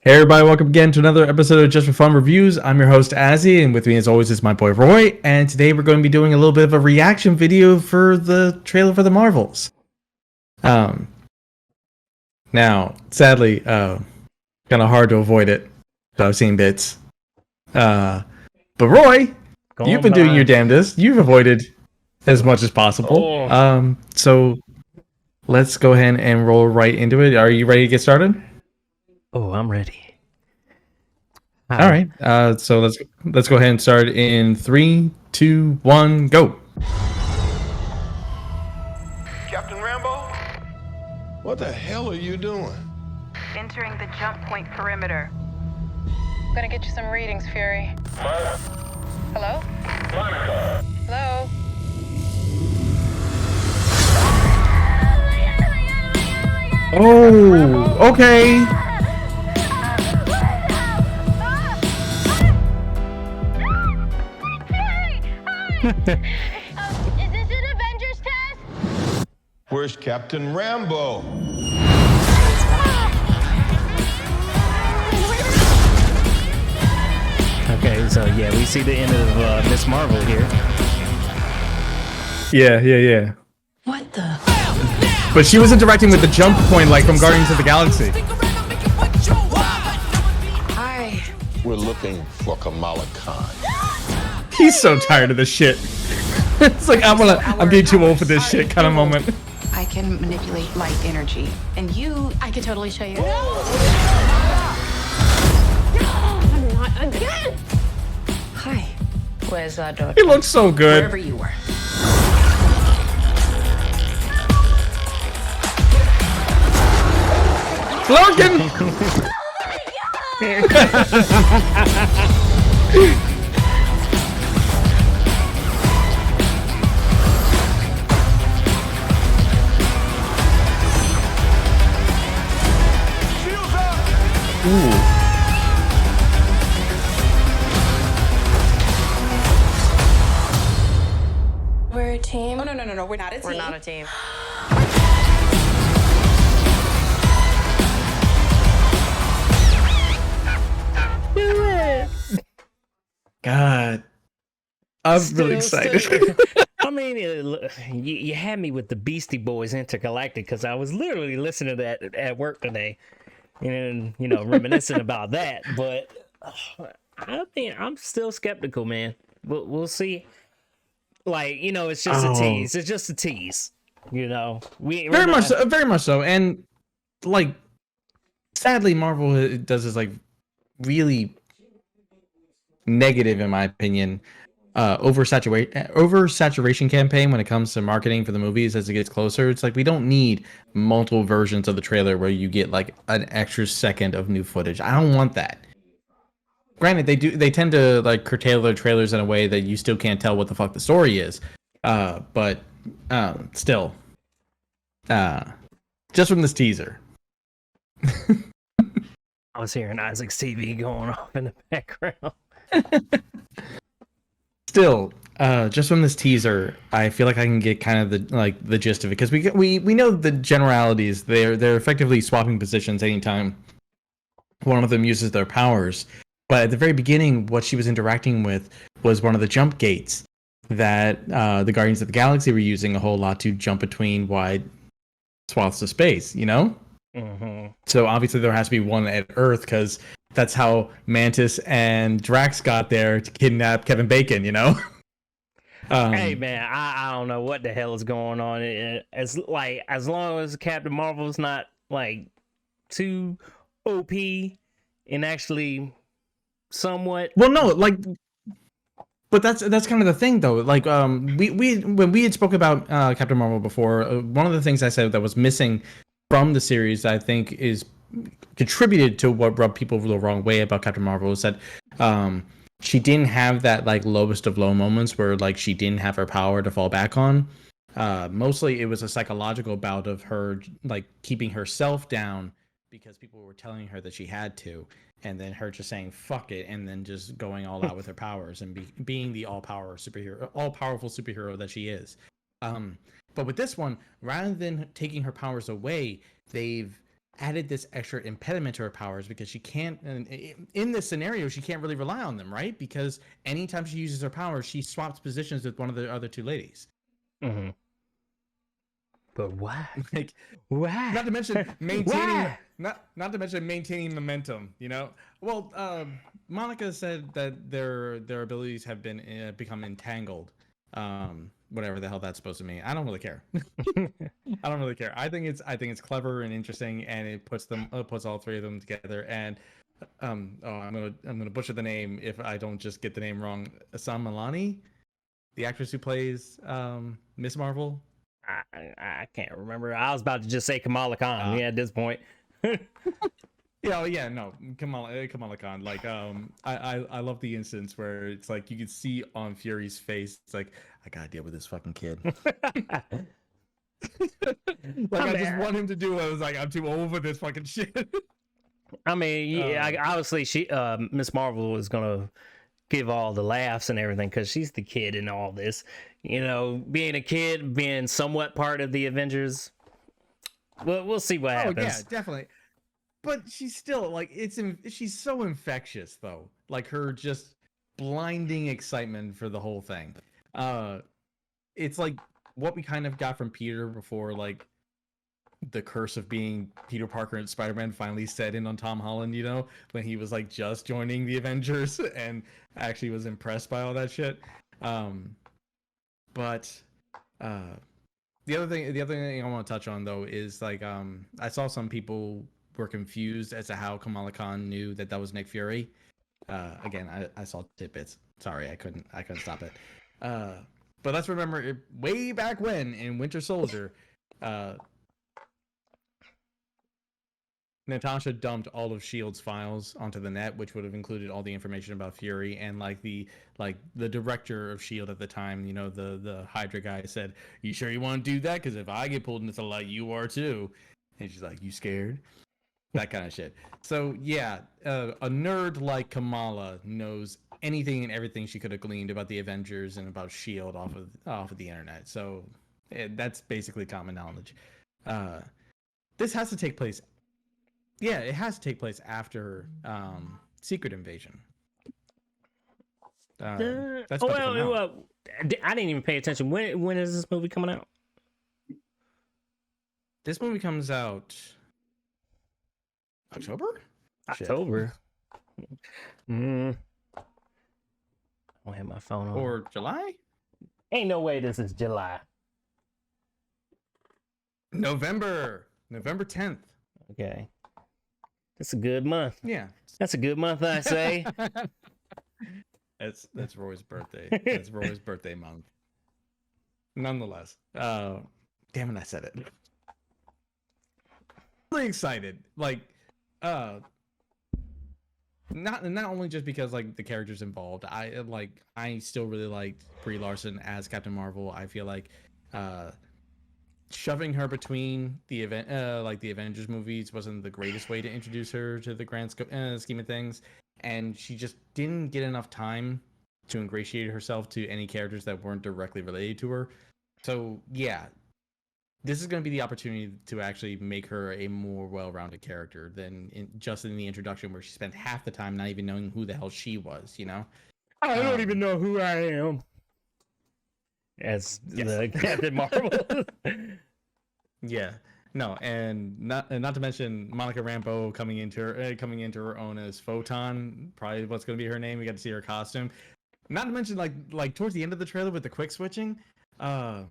Hey everybody, welcome again to another episode of Just for Fun Reviews. I'm your host Azzy, and with me as always is my boy Roy, and today we're going to be doing a little bit of a reaction video for the trailer for the Marvels. Now, sadly, kind of hard to avoid it, so I've seen bits. But Roy, you've been doing your damnedest. You've avoided as much as possible. So let's go ahead and roll right into it. Are you ready to get started? Oh, I'm ready. All right. So let's go ahead and start in 3, 2, 1, go. Captain Rambeau? What the hell are you doing? Entering the jump point perimeter. I'm gonna get you some readings, Fury. Hello? Monica. Hello? Oh, okay. Is this an Avengers test? Where's Captain Rambeau? Okay, so yeah, we see the end of Miss Marvel here. Yeah. What the? But she was interacting with the jump point like from Guardians of the Galaxy. Hi. We're looking for Kamala Khan. He's so tired of this shit. It's like I'm getting too old for this shit kind of moment. I can manipulate light energy. And you, I could totally show you. Not again! Hi. Where's that door? He looks so good. Wherever you were. Logan! Ooh. We're a team. Oh, no. We're not a team. We're not a team. God. I'm really excited. I mean, you had me with the Beastie Boys Intergalactic because I was literally listening to that at work today, and reminiscing about that. But I mean, I'm still skeptical, man. We'll see. Like, it's just a tease. It's just a tease. Very much so. And like, sadly, Marvel does this like really negative, in my opinion, oversaturation campaign when it comes to marketing for the movies as it gets closer. It's like we don't need multiple versions of the trailer where you get like an extra second of new footage. I don't want that. Granted, they tend to like curtail their trailers in a way that you still can't tell what the fuck the story is. But still, just from this teaser. I was hearing Isaac's TV going off in the background. Still, just from this teaser, I feel like I can get kind of the gist of it, because we know the generalities. They're effectively swapping positions anytime one of them uses their powers. But at the very beginning, what she was interacting with was one of the jump gates that the Guardians of the Galaxy were using a whole lot to jump between wide swaths of space. Mm-hmm. So obviously there has to be one at Earth, because that's how Mantis and Drax got there to kidnap Kevin Bacon, Hey man, I don't know what the hell is going on. As long as Captain Marvel's not like too OP and actually somewhat. Well, no, like, but that's kind of the thing though. Like, we when we had spoke about Captain Marvel before, one of the things I said that was missing from the series, I think, is contributed to what rubbed people the wrong way about Captain Marvel, is that she didn't have that like lowest of low moments where like she didn't have her power to fall back on. Mostly it was a psychological bout of her like keeping herself down because people were telling her that she had to, and then her just saying fuck it, and then just going all out with her powers and being the all-powerful superhero that she is. But with this one, rather than taking her powers away, they've added this extra impediment to her powers because she can't, in this scenario, she can't really rely on them, right? Because anytime she uses her powers, she swaps positions with one of the other two ladies. Mm-hmm. But why? Like, Why? not to mention maintaining, Why? not to mention maintaining momentum. You know, well, Monica said that their abilities have been become entangled. Whatever the hell that's supposed to mean. I don't really care. I don't really care. I think it's clever and interesting, and it puts all three of them together. And I'm gonna butcher the name if I don't just get the name wrong. Iman Vellani, the actress who plays Miss Marvel. I can't remember. I was about to just say Kamala Khan. At this point. No, Kamala Khan. Like, I love the instance where it's like you could see on Fury's face, it's like, I gotta deal with this fucking kid. I just want him to do what I was like, I'm too old for this fucking shit. I mean, obviously Miss Marvel was gonna give all the laughs and everything because she's the kid in all this. You know, being a kid, being somewhat part of the Avengers. We'll see what happens. Yeah, definitely. But she's still like she's so infectious though. Like her just blinding excitement for the whole thing. It's like what we kind of got from Peter before, like the curse of being Peter Parker and Spider-Man finally set in on Tom Holland, you know, when he was like just joining the Avengers and actually was impressed by all that shit. But the other thing I want to touch on though is like I saw some people were confused as to how Kamala Khan knew that was Nick Fury. Again, I saw tidbits. Sorry, I couldn't stop it. But let's remember way back when in Winter Soldier, Natasha dumped all of S.H.I.E.L.D.'s files onto the net, which would have included all the information about Fury, and like the director of S.H.I.E.L.D. at the time, you know, the Hydra guy said, "You sure you want to do that? Because if I get pulled into the light, you are too." And she's like, "You scared?" That kind of shit. So yeah, a nerd like Kamala knows anything and everything she could have gleaned about the Avengers and about S.H.I.E.L.D. off of the internet. So that's basically common knowledge. This has to take place. Yeah, it has to take place after Secret Invasion. That's I didn't even pay attention. When is this movie coming out? This movie comes out October. October. I don't have my phone on. Or July? Ain't no way this is July. November 10th. Okay. That's a good month. Yeah. That's a good month, I say. That's Roy's birthday. That's Roy's birthday month. Nonetheless. Damn it, I said it. Really excited. Like, not only just because like the characters involved. I still really liked Brie Larson as Captain Marvel. I feel like shoving her between the the Avengers movies wasn't the greatest way to introduce her to the grand scheme of things, and she just didn't get enough time to ingratiate herself to any characters that weren't directly related to her. So yeah, this is going to be the opportunity to actually make her a more well-rounded character than just in the introduction, where she spent half the time not even knowing who the hell she was. You know, I don't even know who I am. As the Captain Marvel. Yeah, no, and not to mention Monica Rambeau coming into her own as Photon, probably what's going to be her name. We got to see her costume. Not to mention like towards the end of the trailer with the quick switching. I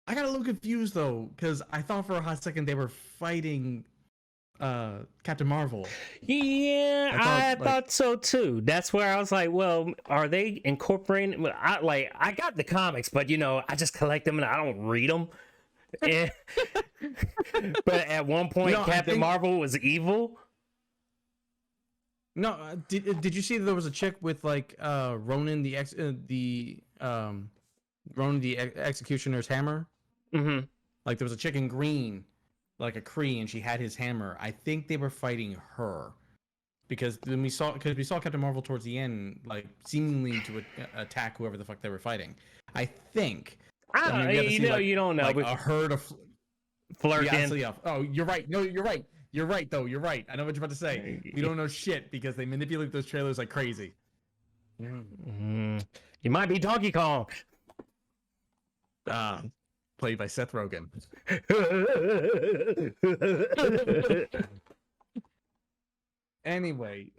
got a little confused though, because I thought for a hot second they were fighting Captain Marvel. Yeah, I thought so too. That's where I was like, well, are they incorporating? I got the comics, but you know, I just collect them and I don't read them. But at one point, Captain Marvel was evil. No, did you see that there was a chick with like Ronan the Executioner's hammer? Mm-hmm. Like there was a chick in green, like a Kree, and she had his hammer. I think they were fighting her, because we saw Captain Marvel towards the end, like seemingly to attack whoever the fuck they were fighting. I think. You don't know. Like a herd of flirting. Yeah, oh, you're right. No, you're right. You're right, though. You're right. I know what you're about to say. We don't know shit because they manipulate those trailers like crazy. You might be Donkey Kong. Played by Seth Rogen. Anyway,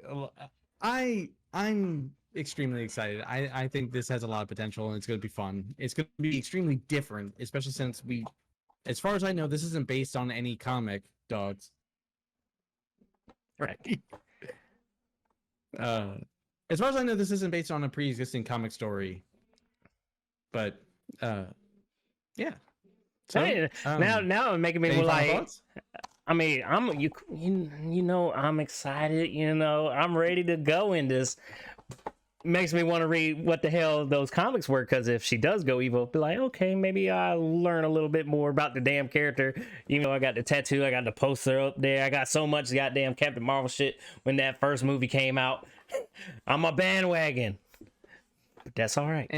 I'm extremely excited. I think this has a lot of potential and it's going to be fun. It's going to be extremely different, especially since as far as I know, this isn't based on any comic, dogs. Right. As far as I know, this isn't based on a pre-existing comic story. But yeah. So Hey, now it's making me any final like. thoughts? I mean, you know, I'm excited. You know, I'm ready to go in this. Makes me want to read what the hell those comics were, because if she does go evil, be like, okay, maybe I'll learn a little bit more about the damn character. You know, I got the tattoo, I got the poster up there, I got so much goddamn Captain Marvel shit when that first movie came out. I'm a bandwagon, but that's all right.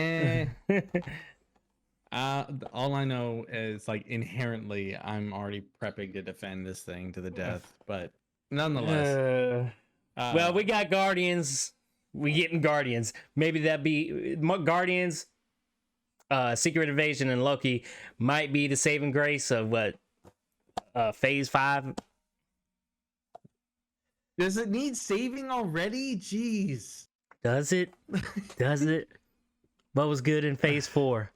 All I know is like inherently, I'm already prepping to defend this thing to the death, but nonetheless. Well, we got Guardians. We getting Guardians. Maybe that be Guardians, Secret Invasion, and Loki might be the saving grace of what Phase 5. Does it need saving already? Jeez. Does it? Does it? What was good in Phase 4?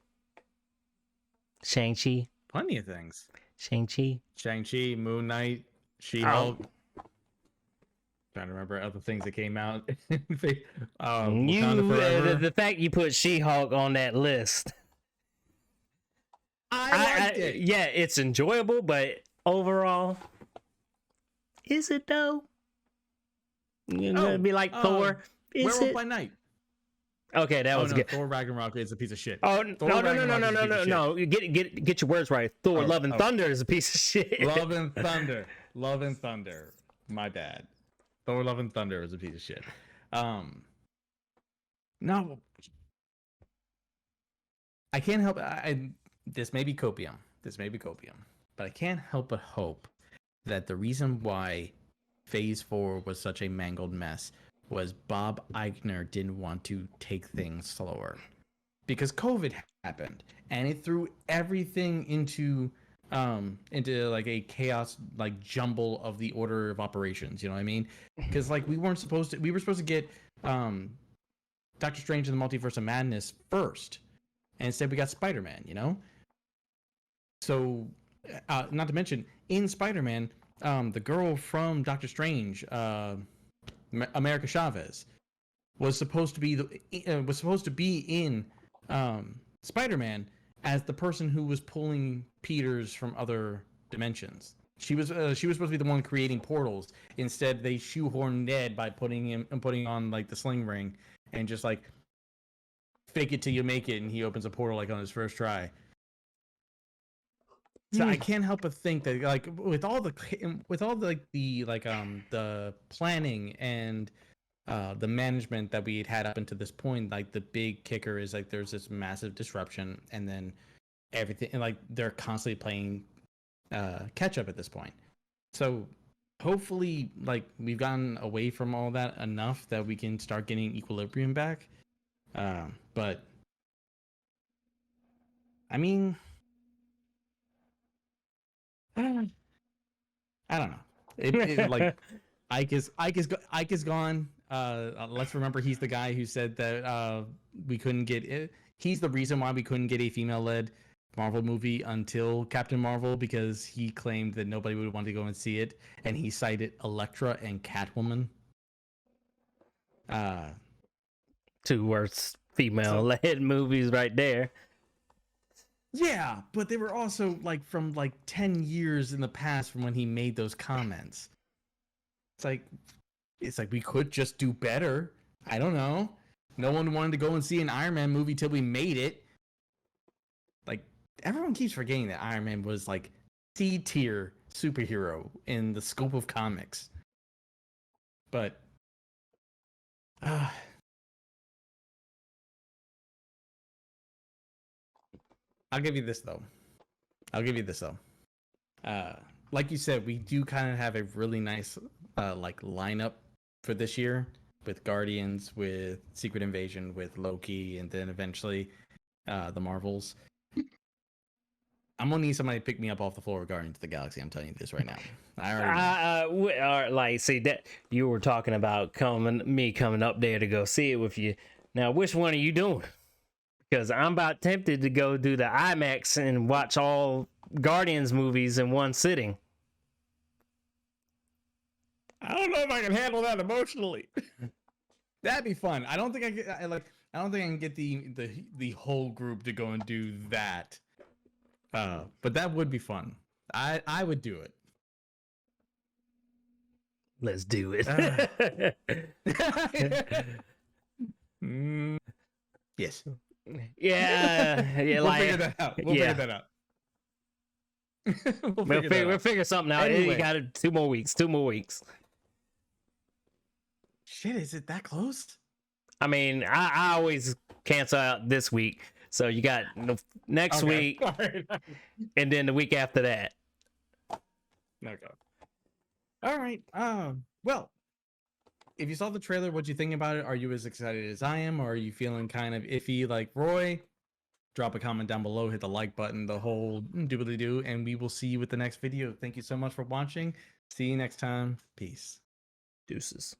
Shang-Chi. Plenty of things. Shang-Chi, Moon Knight, She-Hulk. Trying to remember other things that came out. Wakanda Forever. The fact you put She-Hulk on that list. I liked it. Yeah, it's enjoyable, but overall, is it though? You're gonna be like Thor. Is Werewolf it? by Night. Okay, that was good. Thor Ragnarok is a piece of shit. Oh Thor no! Get your words right. Thor: Love and Thunder is a piece of shit. Love and Thunder. My bad. Thor: Love and Thunder is a piece of shit. No, I can't help. This may be copium. But I can't help but hope that the reason why Phase 4 was such a mangled mess was Bob Iger didn't want to take things slower, because COVID happened and it threw everything into like a chaos, like jumble of the order of operations. You know what I mean? Because like we were supposed to get Doctor Strange and the Multiverse of Madness first, and instead we got Spider-Man. You know, so not to mention in Spider-Man, the girl from Doctor Strange, America Chavez, was supposed to be in Spider-Man as the person who was pulling Peters from other dimensions. She was supposed to be the one creating portals. Instead, they shoehorned Ned by putting on like the sling ring and just like fake it till you make it, and he opens a portal like on his first try. So I can't help but think that like with all the planning and the management that we had up until this point, like the big kicker is like there's this massive disruption, and then everything, and like they're constantly playing catch up at this point. So hopefully like we've gotten away from all that enough that we can start getting equilibrium back. But I mean, I don't know. It like Ike is gone. Let's remember he's the guy who said that we couldn't get it. He's the reason why we couldn't get a female-led Marvel movie until Captain Marvel, because he claimed that nobody would want to go and see it, and he cited Elektra and Catwoman. Two worst female-led movies right there. Yeah, but they were also like from like 10 years in the past from when he made those comments. It's like we could just do better. I don't know. No one wanted to go and see an Iron Man movie till we made it. Like everyone keeps forgetting that Iron Man was like C-tier superhero in the scope of comics. But I'll give you this though. like you said, we do kind of have a really nice like lineup for this year with Guardians, with Secret Invasion, with Loki, and then eventually the Marvels. I'm gonna need somebody to pick me up off the floor of Guardians of the Galaxy. I'm telling you this right now. I already know. Like, see that you were talking about coming up there to go see it with you. Now, which one are you doing? Because I'm about tempted to go do the IMAX and watch all Guardians movies in one sitting. I don't know if I can handle that emotionally. That'd be fun. I don't think I get. I don't think I can get the whole group to go and do that. But that would be fun. I would do it. Let's do it. Yes. Yeah. We'll Like, figure that out. We'll figure that out. We'll figure something out. Anyway. You got 2 more weeks. 2 more weeks. Shit, is it that close? I mean, I always cancel out this week. So you got next week, and then the week after that. Okay. All right. Well, if you saw the trailer, what'd you think about it? Are you as excited as I am, or are you feeling kind of iffy like Roy? Drop a comment down below, hit the like button, the whole doobly-doo, and we will see you with the next video. Thank you so much for watching. See you next time. Peace. Deuces.